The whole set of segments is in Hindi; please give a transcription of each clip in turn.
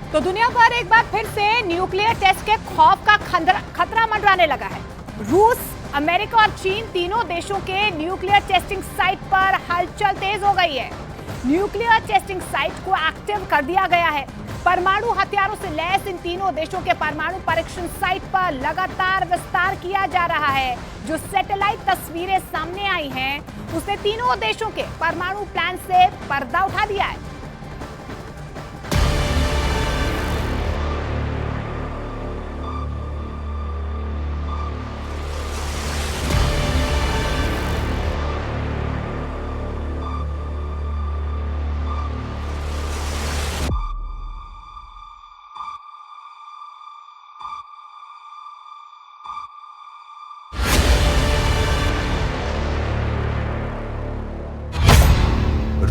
तो दुनिया भर एक बार फिर से न्यूक्लियर टेस्ट के खौफ का खतरा मंडराने लगा है। रूस, अमेरिका और चीन तीनों देशों के न्यूक्लियर टेस्टिंग साइट पर हलचल तेज हो गई है। न्यूक्लियर टेस्टिंग साइट को एक्टिव कर दिया गया है। परमाणु हथियारों से लैस इन तीनों देशों के परमाणु परीक्षण साइट पर लगातार विस्तार किया जा रहा है। जो सैटेलाइट तस्वीरें सामने आई हैं, उसने तीनों देशों के परमाणु प्लान से पर्दा उठा दिया है।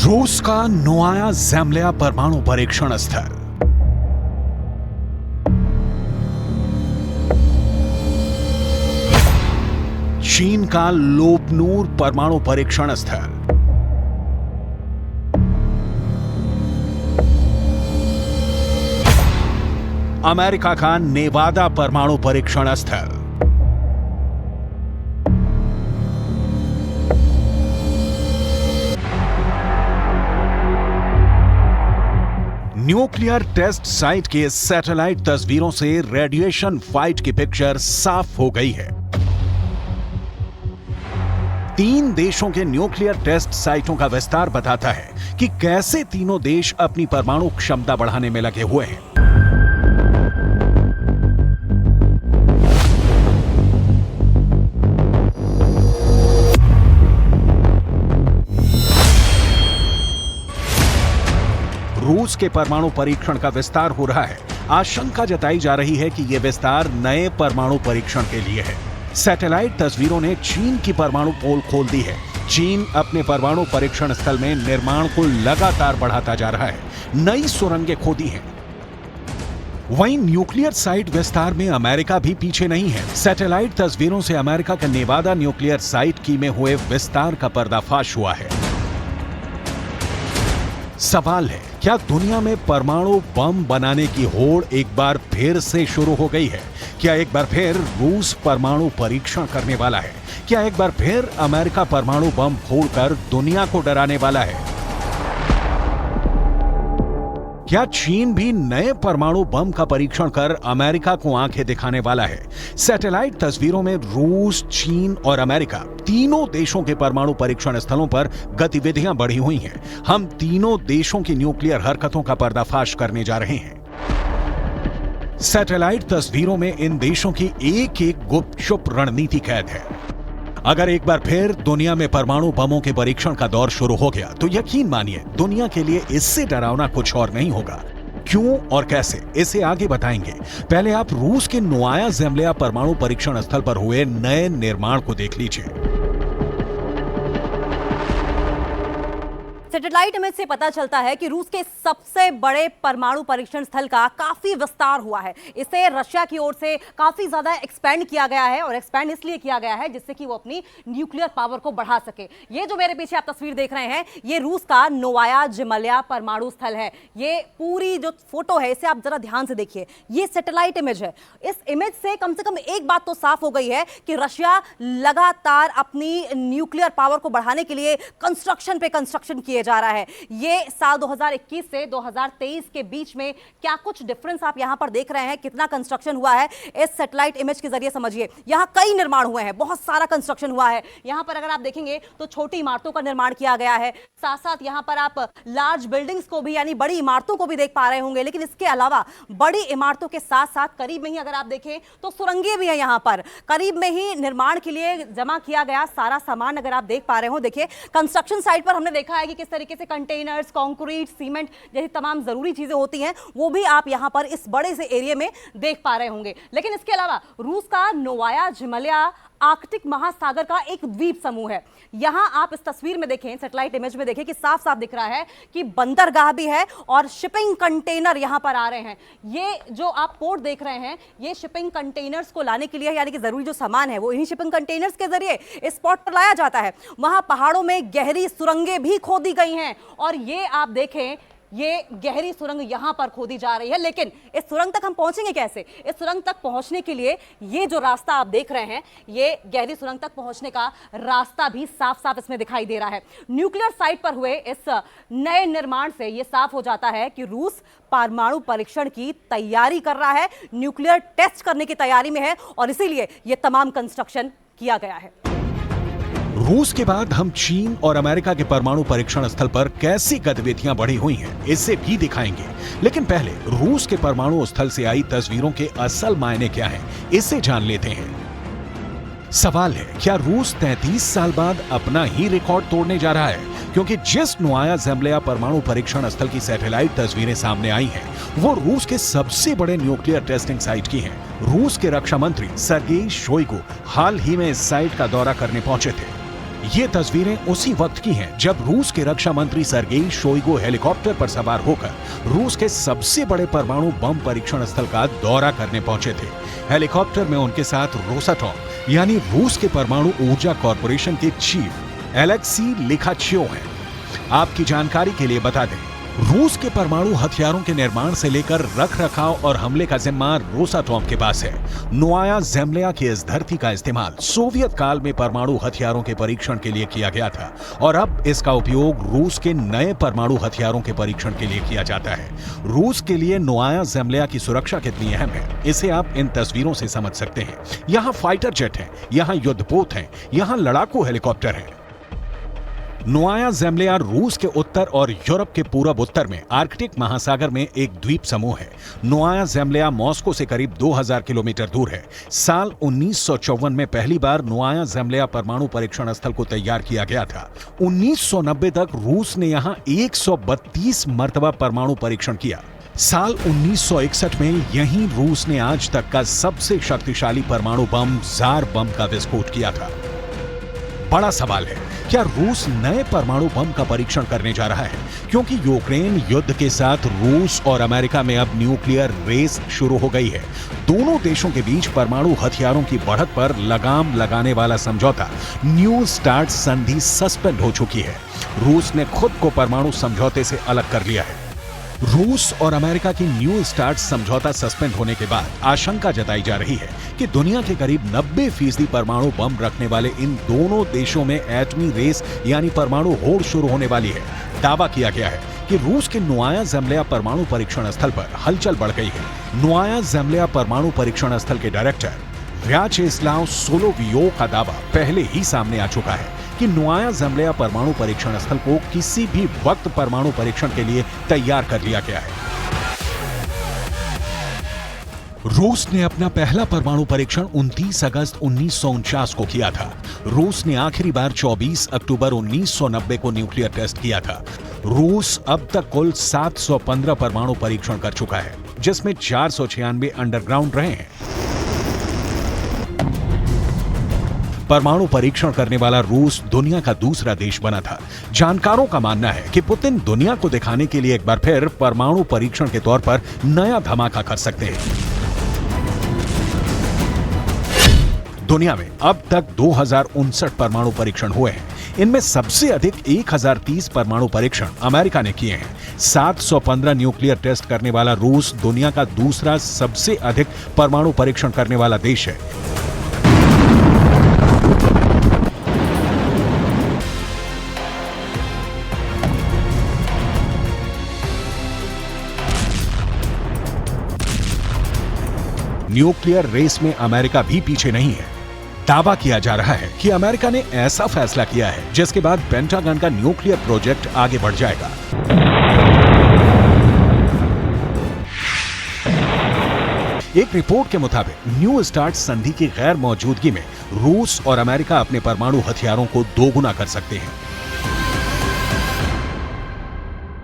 रूस का नोवाया ज़ेम्ल्या परमाणु परीक्षण स्थल, चीन का लोपनूर परमाणु परीक्षण स्थल, अमेरिका का नेवादा परमाणु परीक्षण स्थल, न्यूक्लियर टेस्ट साइट के सैटेलाइट तस्वीरों से रेडिएशन फाइट की पिक्चर साफ हो गई है। तीन देशों के न्यूक्लियर टेस्ट साइटों का विस्तार बताता है कि कैसे तीनों देश अपनी परमाणु क्षमता बढ़ाने में लगे हुए हैं। रूस के परमाणु परीक्षण का विस्तार हो रहा है। आशंका जताई जा रही है कि यह विस्तार नए परमाणु परीक्षण के लिए है। सैटेलाइट तस्वीरों ने चीन की परमाणु पोल खोल दी है। चीन अपने परमाणु परीक्षण स्थल में निर्माण को लगातार बढ़ाता जा रहा है। नई सुरंगें खोदी हैं। वहीं न्यूक्लियर साइट विस्तार में अमेरिका भी पीछे नहीं है। सैटेलाइट तस्वीरों से अमेरिका के नेवादा न्यूक्लियर साइट की में हुए विस्तार का पर्दाफाश हुआ है। सवाल है, क्या दुनिया में परमाणु बम बनाने की होड़ एक बार फिर से शुरू हो गई है? क्या एक बार फिर रूस परमाणु परीक्षण करने वाला है? क्या एक बार फिर अमेरिका परमाणु बम फोड़कर दुनिया को डराने वाला है? क्या चीन भी नए परमाणु बम का परीक्षण कर अमेरिका को आंखें दिखाने वाला है? सैटेलाइट तस्वीरों में रूस, चीन और अमेरिका तीनों देशों के परमाणु परीक्षण स्थलों पर गतिविधियां बढ़ी हुई हैं। हम तीनों देशों की न्यूक्लियर हरकतों का पर्दाफाश करने जा रहे हैं। सैटेलाइट तस्वीरों में इन देशों की एक एक गुपचुप रणनीति कैद है। अगर एक बार फिर दुनिया में परमाणु बमों के परीक्षण का दौर शुरू हो गया तो यकीन मानिए, दुनिया के लिए इससे डरावना कुछ और नहीं होगा। क्यों और कैसे, इसे आगे बताएंगे। पहले आप रूस के नोवाया ज़ेम्ल्या परमाणु परीक्षण स्थल पर हुए नए निर्माण को देख लीजिए। सैटेलाइट इमेज से पता चलता है कि रूस के सबसे बड़े परमाणु परीक्षण स्थल का काफी विस्तार हुआ है। इसे रशिया की ओर से काफी ज्यादा एक्सपेंड किया गया है और एक्सपेंड इसलिए किया गया है जिससे कि वो अपनी न्यूक्लियर पावर को बढ़ा सके। ये जो मेरे पीछे आप तस्वीर देख रहे हैं, ये रूस का नोवाया ज़ेम्ल्या परमाणु स्थल है। ये पूरी जो फोटो है, इसे आप जरा ध्यान से देखिए। ये सैटेलाइट इमेज है। इस इमेज से कम एक बात तो साफ हो गई है कि रशिया लगातार अपनी न्यूक्लियर पावर को बढ़ाने के लिए कंस्ट्रक्शन पे कंस्ट्रक्शन किए जा रहा है। ये साल 2021 से 2023 के बीच में क्या कुछ डिफरेंस आप यहां पर देख रहे हैं, कितना कंस्ट्रक्शन हुआ है, इस सैटेलाइट इमेज के जरिए समझिए। यहां कई निर्माण हुए हैं, बहुत सारा कंस्ट्रक्शन हुआ है। यहां पर अगर आप देखेंगे तो छोटी इमारतों का निर्माण किया गया है। साथ साथ यहां पर आप लार्ज बिल्डिंग्स को भी, यानी बड़ी इमारतों को भी देख पा रहे होंगे। लेकिन इसके अलावा बड़ी इमारतों के साथ साथ करीब में ही अगर आप देखें तो सुरंगें भी है। यहां पर करीब में ही निर्माण के लिए जमा किया गया सारा सामान अगर आप देख पा रहे हो। देखिए, कंस्ट्रक्शन साइट पर हमने देखा है कि किस तरीके से कंटेनर्स, कंक्रीट, सीमेंट जैसी तमाम जरूरी चीजें होती हैं, वो भी आप यहां पर इस बड़े से एरिया में देख पा रहे होंगे। लेकिन इसके अलावा रूस का नोवाया ज़ेम्ल्या आर्कटिक महासागर का एक द्वीप समूह है। यहां आप इस तस्वीर में देखें, सैटेलाइट इमेज में देखें कि साफ साफ दिख रहा है कि बंदरगाह भी है और शिपिंग कंटेनर यहां पर आ रहे हैं। ये जो आप पोर्ट देख रहे हैं, ये शिपिंग कंटेनर्स को लाने के लिए, यानी कि जरूरी जो सामान है वो इन्हीं शिपिंग कंटेनर्स के जरिए इस पोर्ट पर लाया जाता है। वहां पहाड़ों में गहरी सुरंगें भी खोदी गई हैं और ये आप देखें ये गहरी सुरंग यहां पर खोदी जा रही है। लेकिन इस सुरंग तक हम पहुंचेंगे कैसे? इस सुरंग तक पहुंचने के लिए ये जो रास्ता आप देख रहे हैं, ये गहरी सुरंग तक पहुंचने का रास्ता भी साफ साफ इसमें दिखाई दे रहा है। न्यूक्लियर साइट पर हुए इस नए निर्माण से यह साफ हो जाता है कि रूस परमाणु परीक्षण की तैयारी कर रहा है, न्यूक्लियर टेस्ट करने की तैयारी में है, और इसीलिए यह तमाम कंस्ट्रक्शन किया गया है। रूस के बाद हम चीन और अमेरिका के परमाणु परीक्षण स्थल पर कैसी गतिविधियां बढ़ी हुई हैं, इसे भी दिखाएंगे। लेकिन पहले रूस के परमाणु स्थल से आई तस्वीरों के असल मायने क्या हैं, इसे जान लेते हैं। सवाल है, क्या रूस 33 साल बाद अपना ही रिकॉर्ड तोड़ने जा रहा है? क्योंकि जिस नोवाया ज़ेम्लिया परमाणु परीक्षण स्थल की सैटेलाइट तस्वीरें सामने आई हैं, वो रूस के सबसे बड़े न्यूक्लियर टेस्टिंग साइट की हैं। रूस के रक्षा मंत्री सर्गेई शोइगु हाल ही में इस साइट का दौरा करने पहुंचे थे। ये तस्वीरें उसी वक्त की हैं जब रूस के रक्षा मंत्री सर्गेई शोइगु हेलीकॉप्टर पर सवार होकर रूस के सबसे बड़े परमाणु बम परीक्षण स्थल का दौरा करने पहुंचे थे। हेलीकॉप्टर में उनके साथ रोसाटॉम यानी रूस के परमाणु ऊर्जा कॉर्पोरेशन के चीफ एलेक्सी लिखाचियोव हैं। आपकी जानकारी के लिए बता दें, रूस के परमाणु हथियारों के निर्माण से लेकर रखरखाव और हमले का जिम्मा रोसाटॉम के पास है। नोवाया ज़ेम्लिया की इस धरती का इस्तेमाल सोवियत काल में परमाणु हथियारों के परीक्षण के लिए किया गया था और अब इसका उपयोग रूस के नए परमाणु हथियारों के परीक्षण के लिए किया जाता है। रूस के लिए नोवाया ज़ेम्लिया की सुरक्षा कितनी अहम है, इसे आप इन तस्वीरों से समझ सकते हैं। यहाँ फाइटर जेट हैं, यहाँ युद्धपोत हैं, यहाँ लड़ाकू हेलीकॉप्टर हैं। नोवाया ज़ेम्लिया रूस के उत्तर और यूरोप के पूरब उत्तर में आर्कटिक महासागर में एक द्वीप समूह है। नोवाया ज़ेम्लिया मॉस्को से करीब 2000 किलोमीटर दूर है। साल 1954 में पहली बार नोवाया ज़ेम्लिया परमाणु परीक्षण स्थल को तैयार किया गया था। 1990 तक रूस ने यहां 132 मर्तबा परमाणु परीक्षण किया। साल 1961 में यहीं रूस ने आज तक का सबसे शक्तिशाली परमाणु बम ज़ार बम का विस्फोट किया था। बड़ा सवाल है, क्या रूस नए परमाणु बम का परीक्षण करने जा रहा है? क्योंकि यूक्रेन युद्ध के साथ रूस और अमेरिका में अब न्यूक्लियर रेस शुरू हो गई है। दोनों देशों के बीच परमाणु हथियारों की बढ़त पर लगाम लगाने वाला समझौता न्यू स्टार्ट संधि सस्पेंड हो चुकी है। रूस ने खुद को परमाणु समझौते से अलग कर लिया है। रूस और अमेरिका की न्यू स्टार्ट समझौता सस्पेंड होने के बाद आशंका जताई जा रही है कि दुनिया के करीब 90% परमाणु बम रखने वाले इन दोनों देशों में एटमी रेस यानी परमाणु होड़ शुरू होने वाली है। दावा किया गया है कि रूस के नोवाया ज़ेम्लिया परमाणु परीक्षण स्थल पर हलचल बढ़ गई है। नोवाया ज़ेम्लिया परमाणु परीक्षण स्थल के डायरेक्टर व्याचेस्लाव सोलोवियोव का दावा पहले ही सामने आ चुका है कि नोवाया ज़ेम्लिया परमाणु परीक्षण स्थल को किसी भी वक्त परमाणु परीक्षण के लिए तैयार कर लिया गया है। रूस ने अपना पहला परमाणु परीक्षण 29 अगस्त 1949 को किया था। रूस ने आखिरी बार 24 अक्टूबर 1990 को न्यूक्लियर टेस्ट किया था। रूस अब तक कुल 715 परमाणु परीक्षण कर चुका है, जिसमें 496 अंडरग्राउंड रहे हैं। परमाणु परीक्षण करने वाला रूस दुनिया का दूसरा देश बना था। जानकारों का मानना है कि पुतिन दुनिया को दिखाने के लिए एक बार फिर परमाणु परीक्षण के तौर पर नया धमाका कर सकते हैं। दुनिया में अब तक 2059 परमाणु परीक्षण हुए हैं। इनमें सबसे अधिक 1030 परमाणु परीक्षण अमेरिका ने किए हैं। 715 न्यूक्लियर टेस्ट करने वाला रूस दुनिया का दूसरा सबसे अधिक परमाणु परीक्षण करने वाला देश है। न्यूक्लियर रेस में अमेरिका भी पीछे नहीं है। दावा किया जा रहा है कि अमेरिका ने ऐसा फैसला किया है जिसके बाद पेंटागन का न्यूक्लियर प्रोजेक्ट आगे बढ़ जाएगा। एक रिपोर्ट के मुताबिक न्यू स्टार्ट संधि की गैर मौजूदगी में रूस और अमेरिका अपने परमाणु हथियारों को दोगुना कर सकते हैं।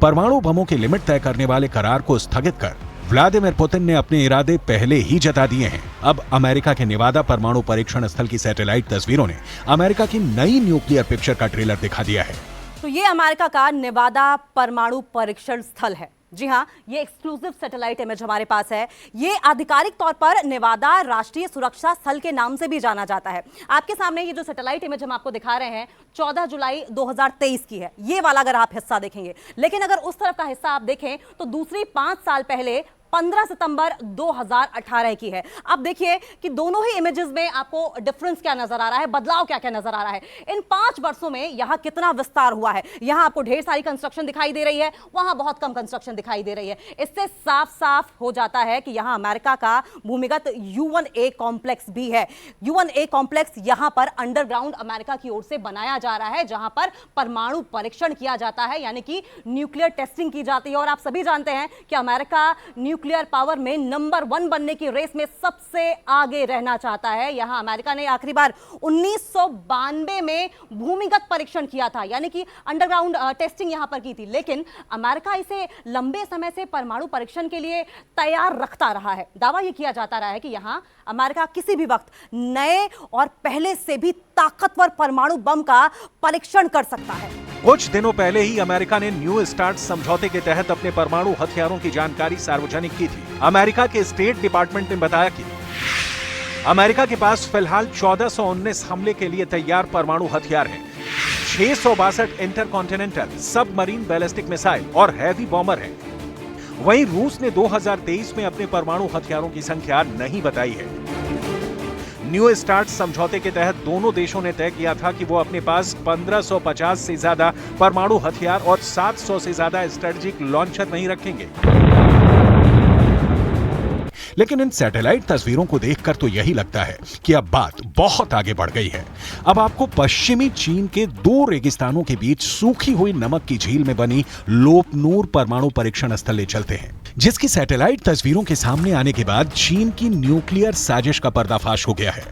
परमाणु बमों की लिमिट तय करने वाले करार को स्थगित कर व्लादिमीर पुतिन ने अपने इरादे पहले ही जता दिए हैं। अब अमेरिका के नेवादा परमाणु परीक्षण स्थल की सैटेलाइट तस्वीरों ने अमेरिका की नई न्यूक्लियर पिक्चर का ट्रेलर दिखा दिया है। तो ये अमेरिका का नेवादा परमाणु परीक्षण स्थल है। जी हाँ, ये एक्सक्लूसिव सैटेलाइट इमेज हमारे पास है। ये आधिकारिक तौर पर नेवादा राष्ट्रीय सुरक्षा स्थल के नाम से भी जाना जाता है। आपके सामने ये जो सैटेलाइट इमेज हम आपको दिखा रहे हैं 14 जुलाई 2023 की है, ये वाला अगर आप हिस्सा देखेंगे। लेकिन अगर उस तरफ का हिस्सा आप देखें तो दूसरी 5 साल पहले 15 सितंबर 2018 की है। अब देखिए कि दोनों ही इमेजेस में आपको डिफरेंस क्या नजर आ रहा है, बदलाव क्या क्या नजर आ रहा है। इन 5 वर्षों में यहां कितना विस्तार हुआ है। यहां आपको ढेर सारी कंस्ट्रक्शन दिखाई दे रही है, वहां बहुत कम कंस्ट्रक्शन दिखाई दे रही है। इससे साफ साफ हो जाता है कि यहां अमेरिका का भूमिगत U1A कॉम्प्लेक्स भी है। U1A कॉम्प्लेक्स यहां पर अंडरग्राउंड अमेरिका की ओर से बनाया जा रहा है, जहां पर परमाणु परीक्षण किया जाता है, यानी कि न्यूक्लियर टेस्टिंग की जाती है। और आप सभी जानते हैं कि अमेरिका न्यूक्लियर पावर में नंबर 1 बनने की रेस में सबसे आगे रहना चाहता है। यहां अमेरिका ने आखिरी बार 1992 में भूमिगत परीक्षण किया था, यानी कि अंडरग्राउंड टेस्टिंग यहां पर की थी। लेकिन अमेरिका इसे लंबे समय से परमाणु परीक्षण के लिए तैयार रखता रहा है। दावा यह किया जाता रहा है कि यहां अमेरिका किसी भी वक्त नए और पहले से भी ताकतवर परमाणु बम का परीक्षण कर सकता है। कुछ दिनों पहले ही अमेरिका ने न्यू स्टार्ट समझौते के तहत अपने परमाणु हथियारों की जानकारी सार्वजनिक की थी। अमेरिका के स्टेट डिपार्टमेंट ने बताया कि अमेरिका के पास फिलहाल 1419 हमले के लिए तैयार परमाणु हथियार हैं, 662 इंटरकॉन्टिनेंटल सबमरीन बैलिस्टिक मिसाइल और हैवी बॉम्बर हैं। वहीं रूस ने 2023 में अपने परमाणु हथियारों की संख्या नहीं बताई है। न्यू स्टार्ट समझौते के तहत दोनों देशों ने तय किया था कि वो अपने पास 1550 से ज्यादा परमाणु हथियार और 700 से ज्यादा स्ट्रेटेजिक लॉन्चर नहीं रखेंगे। लेकिन इन सैटेलाइट तस्वीरों को देखकर तो यही लगता है कि अब बात बहुत आगे बढ़ गई है। अब आपको पश्चिमी चीन के 2 रेगिस्तानों के बीच सूखी हुई नमक की झील में बनी लोपनूर परमाणु परीक्षण स्थल ले चलते हैं, जिसकी सैटेलाइट तस्वीरों के सामने आने के बाद चीन की न्यूक्लियर साजिश का पर्दाफाश हो गया है।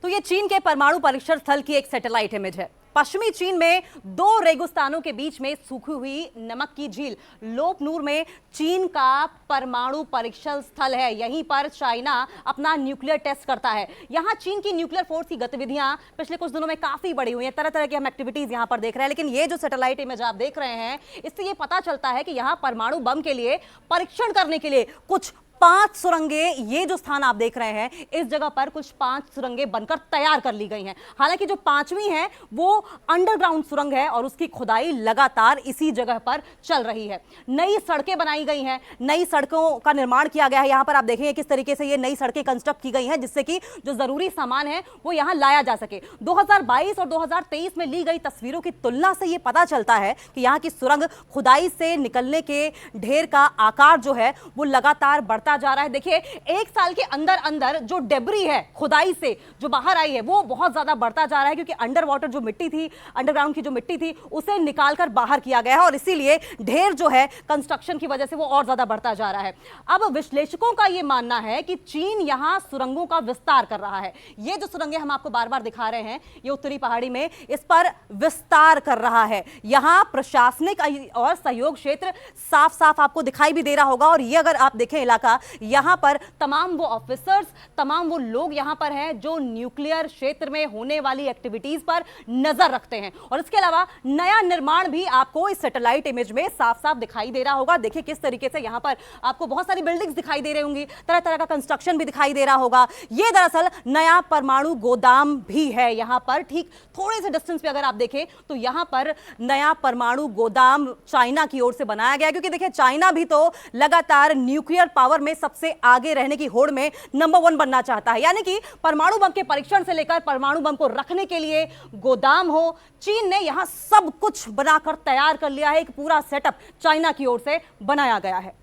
तो ये चीन के परमाणु परीक्षण स्थल की एक सैटेलाइट इमेज है। पश्चिमी चीन में 2 रेगिस्तानों के बीच में सूखी हुई नमक की झील लोपनूर में चीन का परमाणु परीक्षण स्थल है। यहीं पर चाइना अपना न्यूक्लियर टेस्ट करता है। यहां चीन की न्यूक्लियर फोर्स की गतिविधियां पिछले कुछ दिनों में काफी बढ़ी हुई हैं। तरह तरह की हम एक्टिविटीज यहां पर देख रहे हैं। लेकिन ये जो सैटेलाइट इमेज आप देख रहे हैं, इससे ये पता चलता है कि यहां परमाणु बम के लिए परीक्षण करने के लिए कुछ 5 सुरंगें, ये जो स्थान आप देख रहे हैं, इस जगह पर कुछ 5 सुरंगें बनकर तैयार कर ली गई हैं। हालांकि जो 5वीं है वो अंडरग्राउंड सुरंग है और उसकी खुदाई लगातार इसी जगह पर चल रही है। नई सड़कें बनाई गई हैं, नई सड़कों का निर्माण किया गया है। यहां पर आप देखेंगे किस तरीके से ये नई सड़कें कंस्ट्रक्ट की गई हैं, जिससे कि जो जरूरी सामान है वो यहां लाया जा सके। 2022 और 2023 में ली गई तस्वीरों की तुलना से ये पता चलता है कि यहां की सुरंग खुदाई से निकलने के ढेर का आकार जो है वो लगातार बढ़ता जा रहा है। देखिए, 1 साल के अंदर अंदर जो डेब्री है खुदाई से जो बाहर आई है वो बहुत ज्यादा बढ़ता जा रहा है, क्योंकि अंडर वाटर जो मिट्टी थी, अंडरग्राउंड की जो मिट्टी थी, उसे निकालकर बाहर किया गया है और इसीलिए ढेर जो है कंस्ट्रक्शन की वजह से वो और ज्यादा बढ़ता जा रहा है। अब विश्लेषकों का यह मानना है कि चीन यहां सुरंगों का विस्तार कर रहा है। ये जो सुरंगें हम आपको बार बार दिखा रहे हैं, ये उत्तरी पहाड़ी में इस पर विस्तार कर रहा है। यहां प्रशासनिक और सहयोग क्षेत्र साफ साफ आपको दिखाई भी दे रहा होगा। और ये अगर आप देखें इलाका, यहां पर तमाम वो ऑफिसर्स, तमाम वो लोग यहां पर हैं जो न्यूक्लियर क्षेत्र में होने वाली एक्टिविटीज पर नजर रखते हैं। और इसके अलावा नया निर्माण भी आपको इस सैटेलाइट इमेज में साफ साफ दिखाई दे रहा होगा। देखिए किस तरीके से यहां पर आपको बहुत सारी बिल्डिंग्स दिखाई दे रही होंगी, तरह तरह का कंस्ट्रक्शन भी दिखाई दे रहा होगा। यह दरअसल नया परमाणु गोदाम भी है। यहां पर ठीक थोड़े से डिस्टेंस पे अगर आप देखें तो यहां पर नया परमाणु गोदाम चाइना की ओर से बनाया गया, क्योंकि देखिए चाइना भी तो लगातार न्यूक्लियर पावर में सबसे आगे रहने की होड़ में नंबर 1 बनना चाहता है। यानी कि परमाणु बम के परीक्षण से लेकर परमाणु बम को रखने के लिए गोदाम हो, चीन ने यहां सब कुछ बनाकर तैयार कर लिया है। एक पूरा सेटअप चाइना की ओर से बनाया गया है।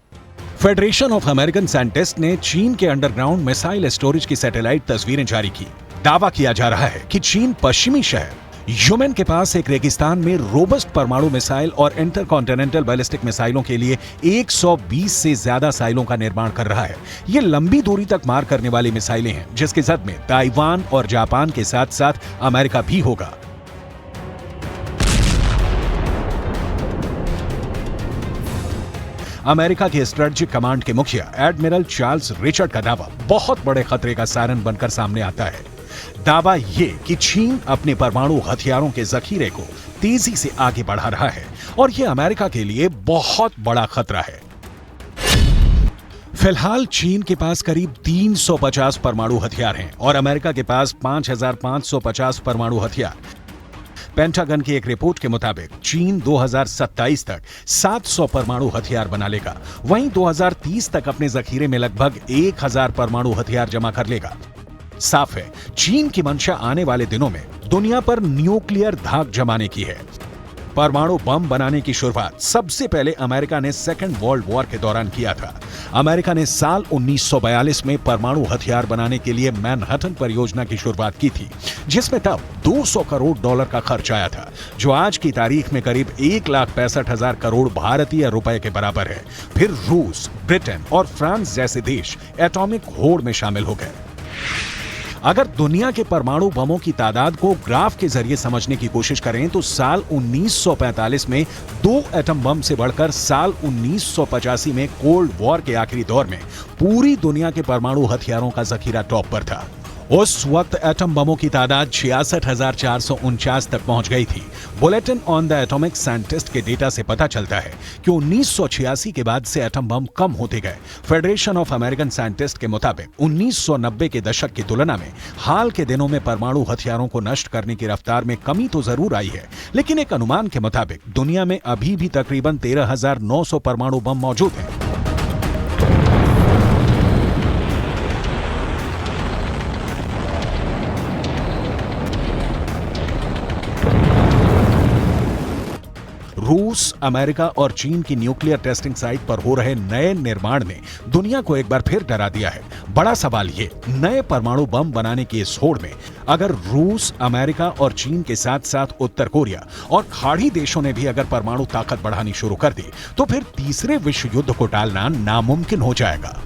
फेडरेशन ऑफ अमेरिकन साइंटिस्ट ने चीन के अंडरग्राउंड मिसाइल स्टोरेज की सैटेलाइट तस्वीरें जारी की। दावा किया जा रहा है कि चीन पश्चिमी शहर युमेन के पास एक रेगिस्तान में रोबस्ट परमाणु मिसाइल और इंटरकॉन्टिनेंटल बैलिस्टिक मिसाइलों के लिए 120 से ज्यादा साइलों का निर्माण कर रहा है। ये लंबी दूरी तक मार करने वाली मिसाइलें हैं, जिसके जद में ताइवान और जापान के साथ साथ अमेरिका भी होगा। अमेरिका के स्ट्रेटेजिक कमांड के मुखिया एडमिरल चार्ल्स रिचर्ड का दावा बहुत बड़े खतरे का सारन बनकर सामने आता है। दावा ये कि चीन अपने परमाणु हथियारों के जखीरे को तेजी से आगे बढ़ा रहा है और यह अमेरिका के लिए बहुत बड़ा खतरा है। फिलहाल चीन के पास करीब 350 परमाणु हथियार हैं और अमेरिका के पास 5550 परमाणु हथियार। पेंटागन की एक रिपोर्ट के मुताबिक चीन 2027 तक 700 परमाणु हथियार बना लेगा, वहीं 2030 तक अपने जखीरे में लगभग 1000 परमाणु हथियार जमा कर लेगा। साफ है, चीन की मंशा आने वाले दिनों में दुनिया पर न्यूक्लियर धाक जमाने की है। परमाणु बम बनाने की शुरुआत सबसे पहले अमेरिका ने सेकेंड वर्ल्ड वॉर के दौरान किया था। अमेरिका ने साल 1942 में परमाणु हथियार बनाने के लिए मैनहट्टन परियोजना की शुरुआत की थी, जिसमें तब 200 करोड़ डॉलर का खर्च आया था, जो आज की तारीख में करीब 1,65,000 करोड़ भारतीय रुपए के बराबर है। फिर रूस, ब्रिटेन और फ्रांस जैसे देश एटॉमिक होड़ में शामिल हो गए। अगर दुनिया के परमाणु बमों की तादाद को ग्राफ के जरिए समझने की कोशिश करें तो साल 1945 में 2 एटम बम से बढ़कर साल 1985 में कोल्ड वॉर के आखिरी दौर में पूरी दुनिया के परमाणु हथियारों का जखीरा टॉप पर था। उस वक्त एटम बमों की तादाद 66,449 तक पहुंच गई थी। Bulletin on the atomic scientist के डेटा से पता चलता है कि 1986 के बाद से एटम बम कम होते गए। फेडरेशन ऑफ अमेरिकन साइंटिस्ट के मुताबिक 1990 के दशक की तुलना में हाल के दिनों में परमाणु हथियारों को नष्ट करने की रफ्तार में कमी तो जरूर आई है, लेकिन एक अनुमान के मुताबिक दुनिया में अभी भी तकरीबन 13,900 परमाणु बम मौजूद हैं। रूस, अमेरिका और चीन की न्यूक्लियर टेस्टिंग साइट पर हो रहे नए निर्माण ने दुनिया को एक बार फिर डरा दिया है। बड़ा सवाल ये, नए परमाणु बम बनाने की इस होड़ में अगर रूस, अमेरिका और चीन के साथ साथ उत्तर कोरिया और खाड़ी देशों ने भी अगर परमाणु ताकत बढ़ानी शुरू कर दी तो फिर तीसरे विश्व युद्ध को टालना नामुमकिन हो जाएगा।